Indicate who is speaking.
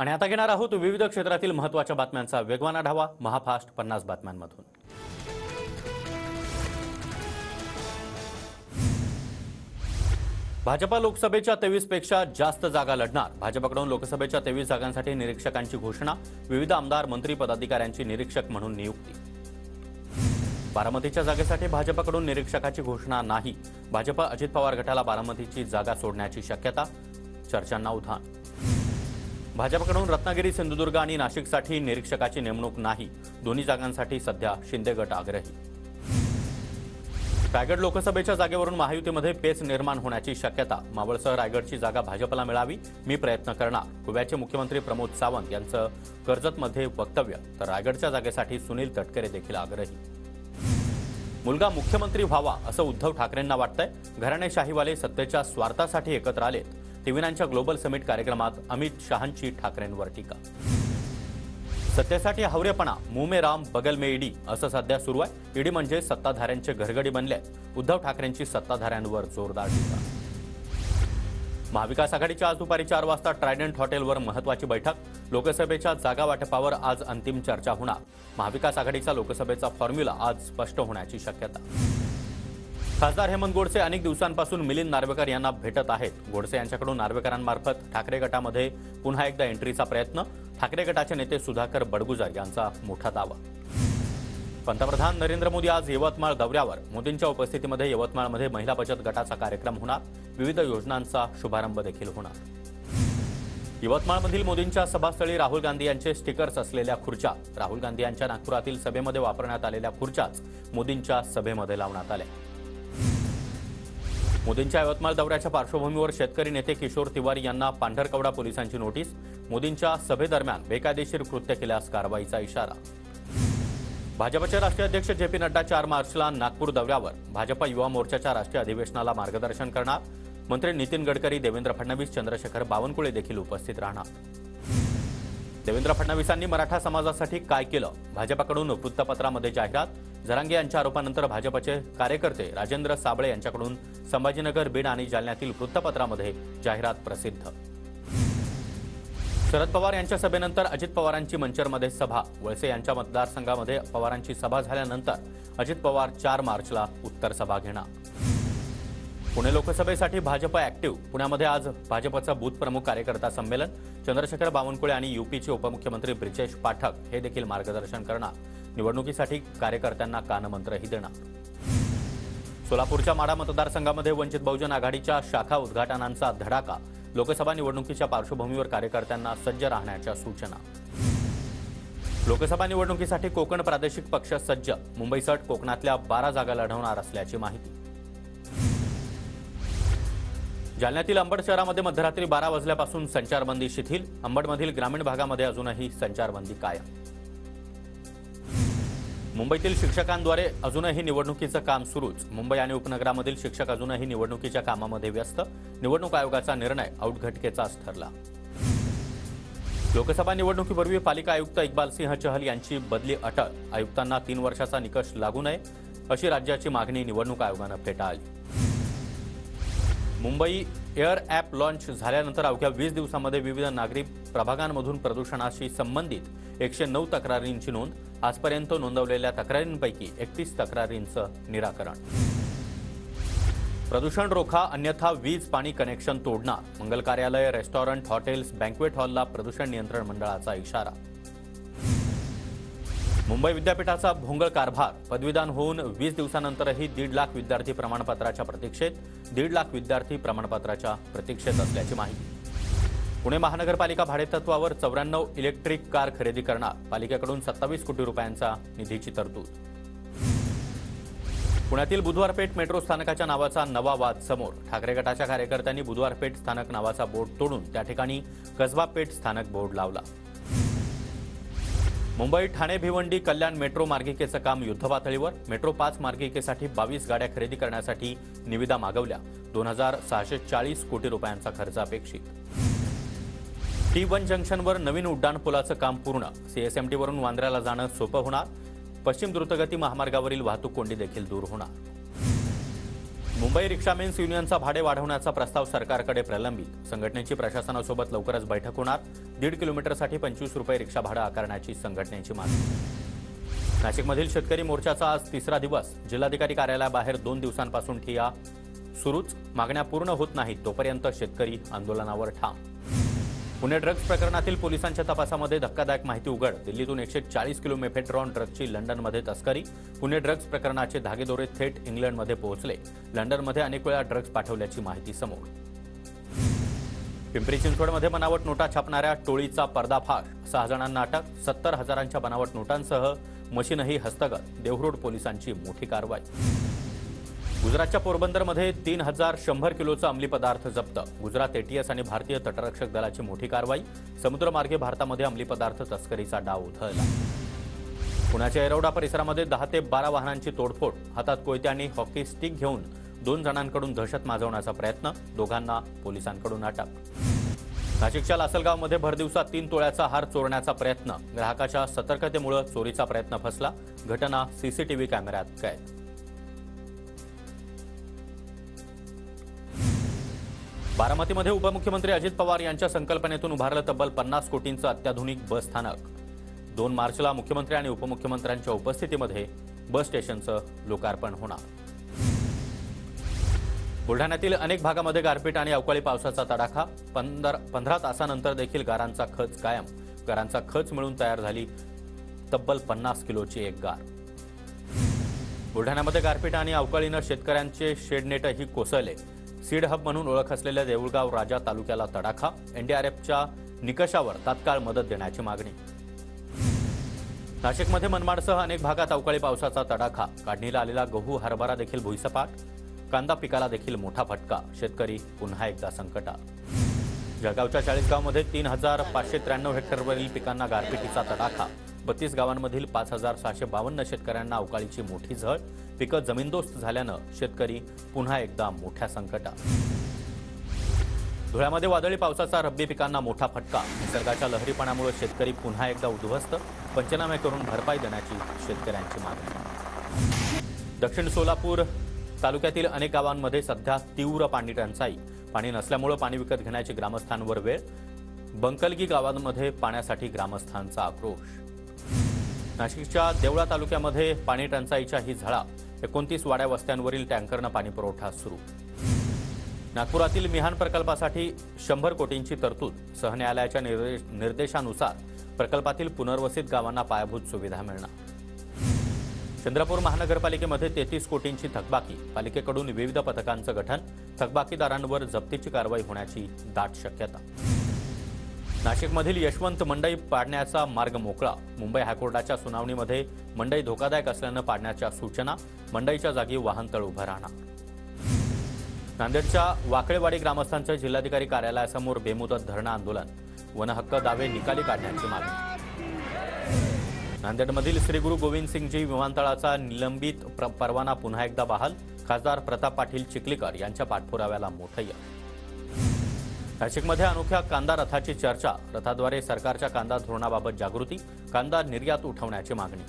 Speaker 1: आणि आता घेणार आहोत विविध क्षेत्रातील महत्त्वाच्या बातम्यांचा वेगवान आढावा महाफास्ट 50 बातम्यांमधून। भाजपा लोकसभेच्या 23 पेक्षा जास्त जागा लढणार। भाजपकडून लोकसभेच्या 23 जागांसाठी निरीक्षकांची घोषणा। विविध आमदार मंत्री पदाधिकाऱ्यांची निरीक्षक म्हणून नियुक्ती। बारामतीच्या जागेसाठी भाजपकडून निरीक्षकाची घोषणा नाही। भाजप अजित पवार गटाला बारामतीची जागा सोडण्याची शक्यता, चर्चांना उधाण। भाजपकडून रत्नागिरी, सिंधुदुर्ग आणि नाशिकसाठी निरीक्षकाची नेमणूक नाही। दोन्ही जागांसाठी सध्या शिंदे गट आग्रही। रायगड लोकसभेच्या जागेवरून महायुतीमध्ये पेच निर्माण होण्याची शक्यता। मावळसह रायगडची जागा भाजपला मिळावी, मी प्रयत्न करणार। गोव्याचे मुख्यमंत्री प्रमोद सावंत यांचं कर्जतमध्ये वक्तव्य। तर रायगडच्या जागेसाठी सुनील तटकरे देखील आग्रही। मुलगा मुख्यमंत्री व्हावा असं उद्धव ठाकरेंना वाटतंय। घराणेशाहीवाले सत्तेच्या स्वार्थासाठी एकत्र आलेत। टीव्ही9च्या ग्लोबल समिट कार्यक्रमात अमित शहांची ठाकरेंवर टीका। सत्तेसाठी हावरेपणा, मुंह में राम बगल में ईडी असं सध्या सुरू आहे। ईडी म्हणजे सत्ताधाऱ्यांचे घरगडी बनले। उद्धव ठाकरेंची सत्ताधाऱ्यांवर जोरदार टीका। महाविकास आघाडीच्या आज दुपारी 4 वाजता ट्रायडंट हॉटेलवर महत्त्वाची बैठक। लोकसभेच्या जागा वाटपावर आज अंतिम चर्चा होणार। महाविकास आघाडीचा लोकसभेचा फॉर्म्युला आज स्पष्ट होण्याची शक्यता। खासदार हेमंत गोडसे अनेक दिवसांपासून मिलिंद नार्वेकर यांना भेटत आहेत। गोडसे यांच्याकडून नार्वेकरांमार्फत ठाकरे गटामध्ये पुन्हा एकदा एंट्रीचा प्रयत्न। ठाकरे गटाचे नेते सुधाकर बडगुजर यांचा मोठा दावा। पंतप्रधान नरेंद्र मोदी आज यवतमाळ दौऱ्यावर। मोदींच्या उपस्थितीमध्ये यवतमाळमध्ये महिला बचत गटाचा कार्यक्रम होणार। विविध योजनांचा शुभारंभ देखील होणार। यवतमाळमधील मोदींच्या सभास्थळी राहुल गांधी यांचे स्टिकर्स असलेल्या खुर्च्या। राहुल गांधी यांच्या नागपुरातील सभेमध्ये वापरण्यात आलेल्या खुर्च्याच मोदींच्या सभेमध्ये लावण्यात आल्या। मोदींच्या यवतमाळ दौऱ्याच्या पार्श्वभूमीवर शेतकरी नेते किशोर तिवारी यांना पांढरकवडा पोलिसांची नोटीस। मोदींच्या सभेदरम्यान बेकायदेशीर कृत्य केल्यास कारवाईचा इशारा। भाजपचे राष्ट्रीय अध्यक्ष जे पी नड्डा 4 मार्चला नागपूर दौऱ्यावर। भाजप युवा मोर्चाच्या राष्ट्रीय अधिवेशनाला मार्गदर्शन करणार। मंत्री नितीन गडकरी, देवेंद्र फडणवीस, चंद्रशेखर बावनकुळे देखील उपस्थित राहणार। देवेंद्र फडणवीसांनी मराठा समाजासाठी काय केलं? भाजपकडून वृत्तपत्रामध्ये जाहिरात। जरांगे यांच्या आरोपानंतर भाजपचे कार्यकर्ते राजेंद्र साबळे यांच्याकडून संभाजीनगर, बीड आणि जालन्यातील वृत्तपत्रामध्ये जाहिरात प्रसिद्ध। शरद पवार यांच्या सभेनंतर अजित पवारांची मंचरमध्ये सभा। वळसे यांच्या मतदारसंघामध्ये पवारांची सभा झाल्यानंतर अजित पवार 4 मार्चला उत्तर सभा घेणार। पुणे लोकसभेसाठी भाजप ऍक्टिव्ह। पुण्यामध्ये आज भाजपचा बूथ प्रमुख कार्यकर्ता संमेलन। चंद्रशेखर बावनकुळे आणि यूपीचे उपमुख्यमंत्री ब्रिजेश पाठक हे देखील मार्गदर्शन करणार। निवडणुकीसाठी कार्यकर्त्यांना कानमंत्रही देणार। सोलापूरच्या माढा मतदारसंघामध्ये वंचित बहुजन आघाडीच्या शाखा उद्घाटनांचा धडाका। लोकसभा निवडणुकीच्या पार्श्वभूमीवर कार्यकर्त्यांना सज्ज राहण्याच्या सूचना। लोकसभा निवडणुकीसाठी कोकण प्रादेशिक पक्ष सज्ज। मुंबईसह कोकणातल्या 12 जागा लढवणार असल्याची माहिती। जालन्यातील अंबड शहरामध्ये मध्यरात्री 12 वाजल्यापासून संचारबंदी शिथिल। अंबडमधील ग्रामीण भागामध्ये अजूनही संचारबंदी कायम। मुंबईतील शिक्षकांद्वारे अजूनही निवडणुकीचं काम सुरूच। मुंबई आणि उपनगरामधील शिक्षक अजूनही निवडणुकीच्या कामामध्ये व्यस्त। निवडणूक आयोगाचा निर्णय औटघटकेचाच ठरला। लोकसभा निवडणुकीपूर्वी पालिका आयुक्त इक्बाल सिंह चहल यांची बदली अटळ। आयुक्तांना 3 वर्षाचा निकष लागू नये अशी राज्याची मागणी निवडणूक आयोगानं फेटाळली। मुंबई एअर ॲप लॉन्च झाल्यानंतर अवघ्या 20 दिवसांमध्ये विविध नागरी प्रभागांमधून प्रदूषणाशी संबंधित 109 तक्रारींची नोंद। आजपर्यंत नोंदवलेल्या तक्रारींपैकी 31 तक्रारींचं निराकरण। प्रदूषण रोखा अन्यथा वीज पाणी कनेक्शन तोडणार। मंगल कार्यालय, रेस्टॉरंट, हॉटेल्स, बँक्वेट हॉलला प्रदूषण नियंत्रण मंडळाचा इशारा। मुंबई विद्यापीठाचा भोंगळ कारभार। पदवीदान होऊन 20 दिवसांनंतरही 1.5 लाख विद्यार्थी प्रमाणपत्राच्या प्रतीक्षेत। 1.5 लाख विद्यार्थी प्रमाणपत्राच्या प्रतीक्षेत असल्याची माहिती। पुणे महानगरपालिका भाडेतत्वावर 94 इलेक्ट्रिक कार खरेदी करणार। पालिकेकडून 27 कोटी रुपयांचा निधीची तरतूद। पुण्यातील बुधवारपेठ मेट्रो स्थानकाच्या नावाचा नवा वाद समोर। ठाकरे गटाच्या कार्यकर्त्यांनी बुधवारपेठ स्थानक नावाचा बोर्ड तोडून त्या ठिकाणी कसबा पेठ स्थानक बोर्ड लावला। मुंबई ठाणे भिवंडी कल्याण मेट्रो मार्गिकेचं काम युद्धपातळीवर। मेट्रो 5 मार्गिकेसाठी 22 गाड्या खरेदी करण्यासाठी निविदा मागवल्या। 2640 कोटी रुपयांचा खर्च अपेक्षित। T1 जंक्शनवर नवीन उड्डाणपुलाचं काम पूर्ण। CSMTवरून वांद्र्याला जाणं सोपं होणार। पश्चिम द्रुतगती महामार्गावरील वाहतूक कोंडी देखील दूर होणार। मुंबई रिक्षामेन्स युनियनचा भाडे वाढवण्याचा प्रस्ताव सरकारकडे प्रलंबित. संघटनेची प्रशासनासोबत लवकरच बैठक होणार. 1.5 किलोमीटरसाठी 25 रुपये रिक्षा भाडं आकारण्याची संघटनेची मागणी. नाशिकमधील शेतकरी मोर्चाचा आज तिसरा दिवस. जिल्हाधिकारी कार्यालयाबाहेर 2 दिवसांपासून ठिय्या सुरूच. मागण्या पूर्ण होत नाहीत तोपर्यंत शेतकरी आंदोलनावर ठाम. पुणे ड्रग्ज प्रकरणातील पोलिसांच्या तपासामध्ये धक्कादायक माहिती उघड. दिल्लीतून 140 किलो मेफेड्रॉन ड्रग्जची लंडनमध्ये तस्करी. पुणे ड्रग्ज प्रकरणाचे धागेदोरे थेट इंग्लंडमध्ये पोहोचले. लंडनमध्ये अनेक वेळा ड्रग्ज पाठवल्याची माहिती समोर. पिंपरी चिंचवडमध्ये बनावट नोटा छापणाऱ्या टोळीचा पर्दाफाश. 6 जणांना अटक. 70,000च्या बनावट नोटांसह मशीनही हस्तगत. देवरुड पोलिसांची मोठी कारवाई. गुजरातच्या पोरबंदरमध्ये 3,100 किलोचा अंमली पदार्थ जप्त. गुजरात एटीएस आणि भारतीय तटरक्षक दलाची मोठी कारवाई. समुद्रमार्गे भारतामध्ये अंमली पदार्थ तस्करीचा डाव उधळला. पुण्याच्या येरवडा परिसरामध्ये 10 ते 12 वाहनांची तोडफोड. हातात कोयते आणि हॉकी स्टिक घेऊन 2 जणांकडून दहशत माजवण्याचा प्रयत्न. दोघांना पोलिसांकडून अटक. नाशिकच्या लासलगावमध्ये भरदिवसा 3 तोळ्याचा हार चोरण्याचा प्रयत्न. ग्राहकाच्या सतर्कतेमुळे चोरीचा प्रयत्न फसला. घटना सीसीटीव्ही कॅमेऱ्यात कैद. बारामतीमध्ये उपमुख्यमंत्री अजित पवार यांच्या संकल्पनेतून उभारलं तब्बल 50 कोटींचं अत्याधुनिक बस स्थानक. 2 मार्चला मुख्यमंत्री आणि उपमुख्यमंत्र्यांच्या उपस्थितीमध्ये बस स्टेशनचं लोकार्पण होणार. बुलढाण्यातील अनेक भागामध्ये गारपीट आणि अवकाळी पावसाचा तडाखा. 15 तासानंतर देखील गारांचा खच कायम. गारांचा खच मिळून तयार झाली तब्बल 50 किलोची एक गार. बुलढाण्यामध्ये गारपीट आणि अवकाळीनं शेतकऱ्यांचे शेडनेटही कोसळले. सीड हब म्हणून ओळख असलेल्या देऊळगाव राजा तालुक्याला तडाखा. एनडीआरएफच्या निकषावर तात्काळ मदत देण्याची मागणी. नाशिकमध्ये मनमाडसह अनेक भागात अवकाळी पावसाचा तडाखा. काढणीला आलेला गहू हरभरा देखील भुईसपाट. कांदा पिकाला देखील मोठा फटका. शेतकरी पुन्हा एकदा संकटात. जळगावच्या 40 गावांमध्ये 3,593 हेक्टरवरील पिकांना गारपिटीचा तडाखा. 32 गावांमधील 5,652 शेतकऱ्यांना अवकाळीची मोठी झळ. पिकं जमीनदोस्त झाल्यानं शेतकरी पुन्हा एकदा मोठ्या संकटात. धुळ्यामध्ये वादळी पावसाचा रब्बी पिकांना मोठा फटका. निसर्गाच्या लहरीपणामुळे शेतकरी पुन्हा एकदा उद्ध्वस्त. पंचनामे करून भरपाई देण्याची शेतकऱ्यांची मागणी. दक्षिण सोलापूर तालुक्यातील अनेक गावांमध्ये सध्या तीव्र पाणी टंचाई. पाणी नसल्यामुळे पाणी विकत घेण्याची ग्रामस्थांवर वेळ. बंकलगी गावांमध्ये पाण्यासाठी ग्रामस्थांचा आक्रोश. नाशिकच्या देवळा तालुक्यामध्ये पाणी टंचाईच्या ही झळा. 29 वाड्या वस्त्यांवरील टँकरनं पाणी पुरवठा सुरू. नागपुरातील मिहान प्रकल्पासाठी 100 कोटींची तरतूद. सहन्यायालयाच्या निर्देशानुसार प्रकल्पातील पुनर्वसित गावांना पायाभूत सुविधा मिळणार. चंद्रपूर महानगरपालिकेमध्ये 33 कोटींची थकबाकी. पालिकेकडून विविध पथकांचं गठन. थकबाकीदारांवर जप्तीची कारवाई होण्याची दाट शक्यता. नाशिकमधील यशवंत मंडई पाडण्याचा मार्ग मोकळा. मुंबई हायकोर्टाच्या सुनावणीमध्ये मंडई धोकादायक असल्यानं पाडण्याच्या सूचना. मंडईच्या जागी वाहनतळ उभं राहणार. नांदेडच्या वाकळेवाडी ग्रामस्थांचं जिल्हाधिकारी कार्यालयासमोर बेमुदत धरणं आंदोलन. वनहक्क दावे निकाली काढण्याची मागणी. नांदेडमधील श्री गुरु गोविंद सिंगजी विमानतळाचा निलंबित परवाना पुन्हा एकदा बहाल. खासदार प्रताप पाटील चिखलीकर यांच्या पाठपुराव्याला मोठं यश. नाशिकमध्ये अनोख्या कांदा रथाची चर्चा. रथाद्वारे सरकारच्या कांदा धोरणाबाबत जागृती. कांदा निर्यात उठवण्याची मागणी.